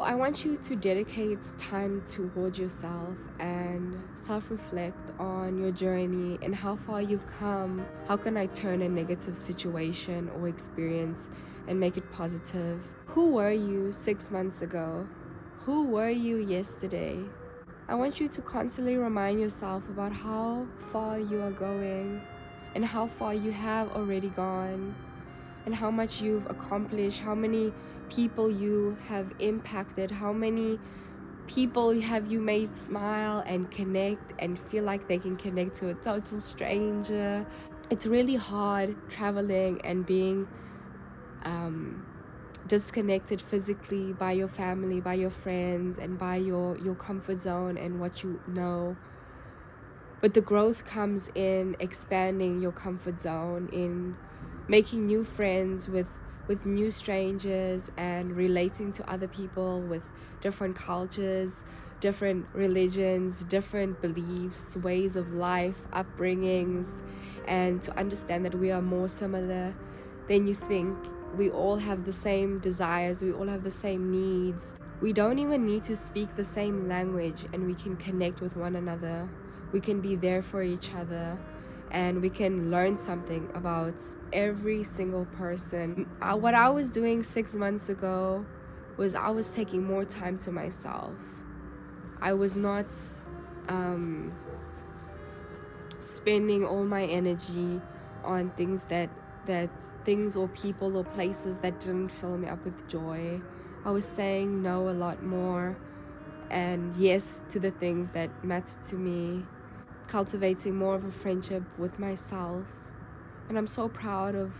I want you to dedicate time toward yourself and self-reflect on your journey and how far you've come. How can I turn a negative situation or experience and make it positive? Who were you 6 months ago? Who were you yesterday? I want you to constantly remind yourself about how far you are going and how far you have already gone and how much you've accomplished, how many people you have impacted, how many people have you made smile and connect and feel like they can connect to a total stranger. It's really hard traveling and being disconnected physically by your family, by your friends, and by your comfort zone and what you know. But the growth comes in expanding your comfort zone, in making new friends with new strangers and relating to other people with different cultures, different religions, different beliefs, ways of life, upbringings, and to understand that we are more similar than you think. We all have the same desires, we all have the same needs. We don't even need to speak the same language, and we can connect with one another. We can be there for each other, and we can learn something about every single person. What I was doing 6 months ago was I was taking more time to myself. I was not spending all my energy on things things or people or places that didn't fill me up with joy. I was saying no a lot more and yes to the things that mattered to me, cultivating more of a friendship with myself. And I'm so proud of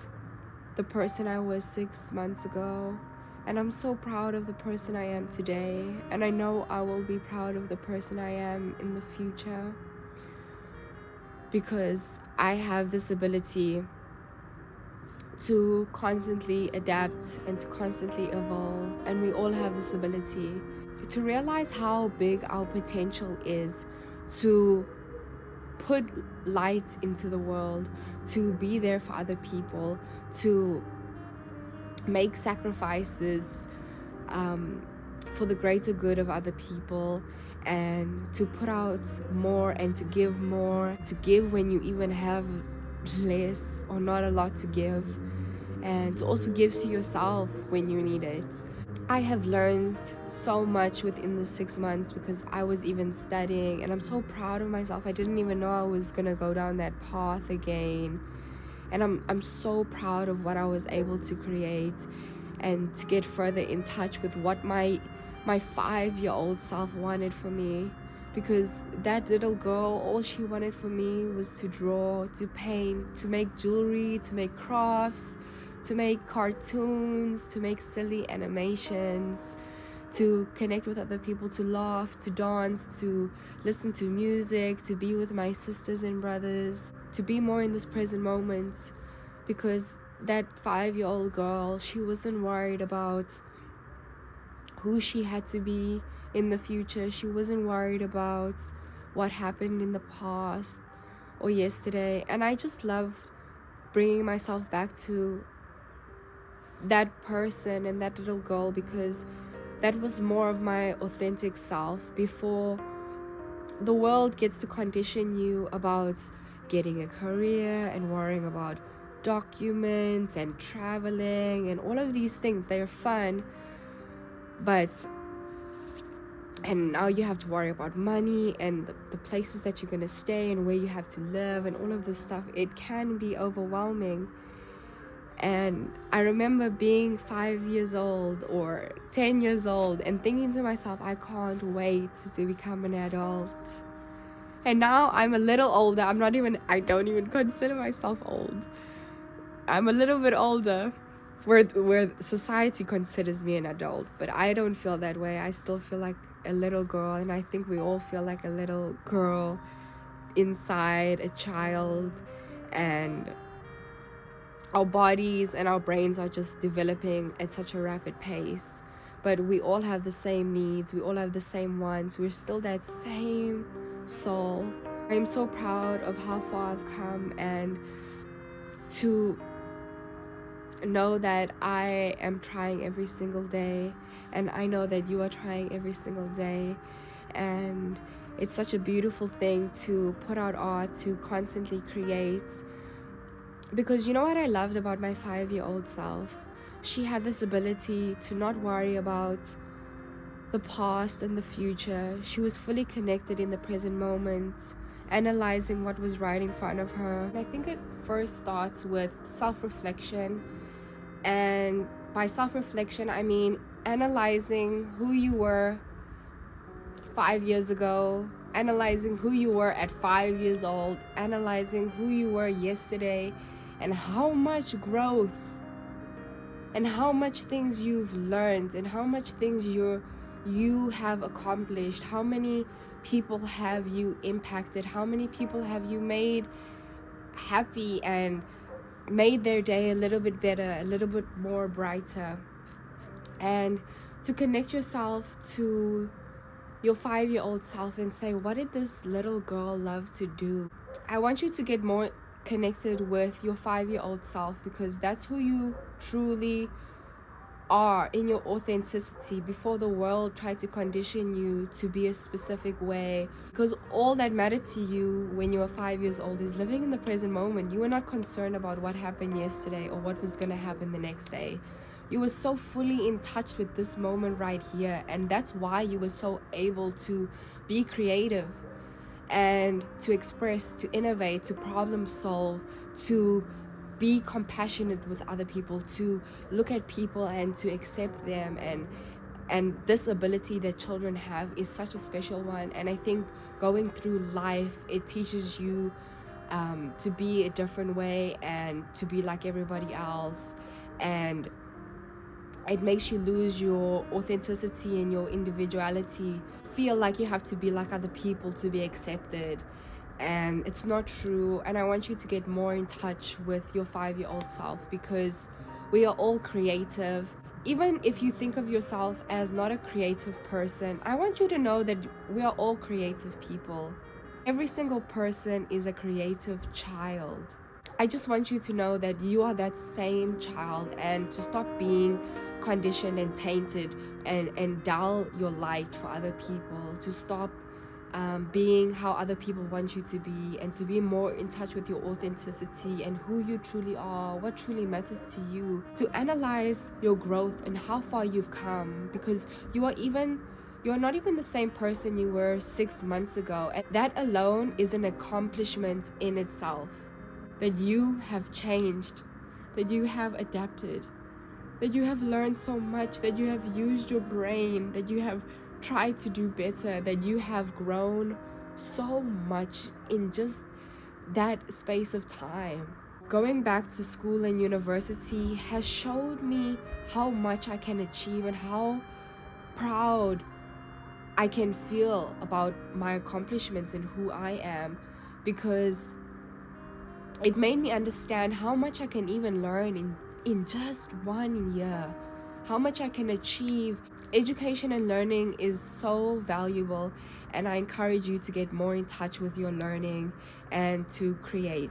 the person I was 6 months ago, and I'm so proud of the person I am today, and I know I will be proud of the person I am in the future, because I have this ability to constantly adapt and to constantly evolve, and we all have this ability to realize how big our potential is, to put light into the world, to be there for other people, to make sacrifices for the greater good of other people, and to put out more and to give when you even have less or not a lot to give, and to also give to yourself when you need it. I have learned so much within the 6 months because I was even studying, and I'm so proud of myself. I didn't even know I was gonna go down that path again, and I'm so proud of what I was able to create and to get further in touch with what my 5-year-old self wanted for me. Because that little girl, all she wanted for me was to draw, to paint, to make jewelry, to make crafts, to make cartoons, to make silly animations, to connect with other people, to laugh, to dance, to listen to music, to be with my sisters and brothers, to be more in this present moment. Because that 5-year-old girl, she wasn't worried about who she had to be in the future. She wasn't worried about what happened in the past or yesterday. And I just loved bringing myself back to that person and that little girl, because that was more of my authentic self before the world gets to condition you about getting a career and worrying about documents and traveling and all of these things. They're fun, and now you have to worry about money and the places that you're going to stay and where you have to live and all of this stuff. It can be overwhelming. And I remember being 5 years old or 10 years old and thinking to myself, I can't wait to become an adult. And now I'm a little older. I don't even consider myself old. I'm a little bit older, where society considers me an adult, but I don't feel that way. I still feel like a little girl, and I think we all feel like a little girl inside, a child, and our bodies and our brains are just developing at such a rapid pace. But we all have the same needs, we all have the same wants, we're still that same soul. I'm so proud of how far I've come, and to know that I am trying every single day, and I know that you are trying every single day. And it's such a beautiful thing to put out art, to constantly create. Because you know what I loved about my 5-year-old self? She had this ability to not worry about the past and the future. She was fully connected in the present moment, analyzing what was right in front of her. And I think it first starts with self-reflection. And by self-reflection, I mean analyzing who you were 5 years ago, analyzing who you were at 5 years old, analyzing who you were yesterday, and how much growth and how much things you've learned and how much things you have accomplished. How many people have you impacted? How many people have you made happy and made their day a little bit better, a little bit more brighter? And to connect yourself to your 5-year-old self and say, what did this little girl love to do? I want you to get more connected with your 5-year-old self, because that's who you truly are in your authenticity, before the world tried to condition you to be a specific way. Because all that mattered to you when you were 5 years old is living in the present moment. You were not concerned about what happened yesterday or what was going to happen the next day. You were so fully in touch with this moment right here, and that's why you were so able to be creative and to express, to innovate, to problem solve, to be compassionate with other people, to look at people and to accept them. And this ability that children have is such a special one. And I think going through life, it teaches you to be a different way and to be like everybody else. And it makes you lose your authenticity and your individuality. Feel like you have to be like other people to be accepted, and it's not true. And I want you to get more in touch with your 5-year-old self, because we are all creative. Even if you think of yourself as not a creative person, I want you to know that we are all creative people. Every single person is a creative child. I just want you to know that you are that same child, and to stop being conditioned and tainted and dull your light for other people, to stop being how other people want you to be, and to be more in touch with your authenticity and who you truly are, what truly matters to you, to analyze your growth and how far you've come, because you're not even the same person you were 6 months ago. And that alone is an accomplishment in itself, that you have changed, that you have adapted, that you have learned so much, that you have used your brain, that you have tried to do better, that you have grown so much in just that space of time. Going back to school and university has showed me how much I can achieve and how proud I can feel about my accomplishments and who I am, because it made me understand how much I can even learn in just 1 year, how much I can achieve. Education and learning is so valuable, and I encourage you to get more in touch with your learning and to create.